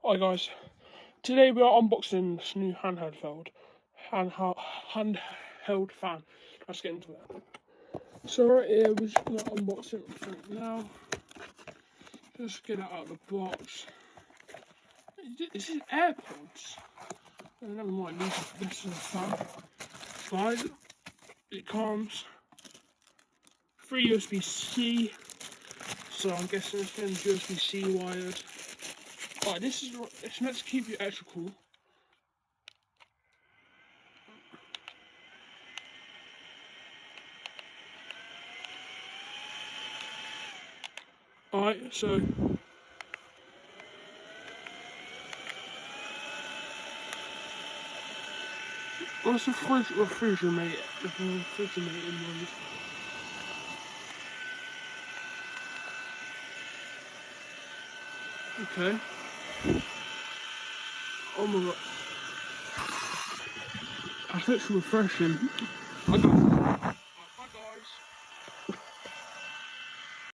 Hi guys, today we are unboxing this new handheld fan. Let's get into it. So right here, we're just gonna unbox it right now. Just get it out of the box. This is AirPods. Oh, never mind, this is a fan. Guys, it comes 3 USB-C. So I'm guessing it's been USB-C wired. Right, it's meant to keep you extra cool. Alright, so what's the refrigerator? The refrigerator one. Okay. Oh my god. That's actually refreshing. I got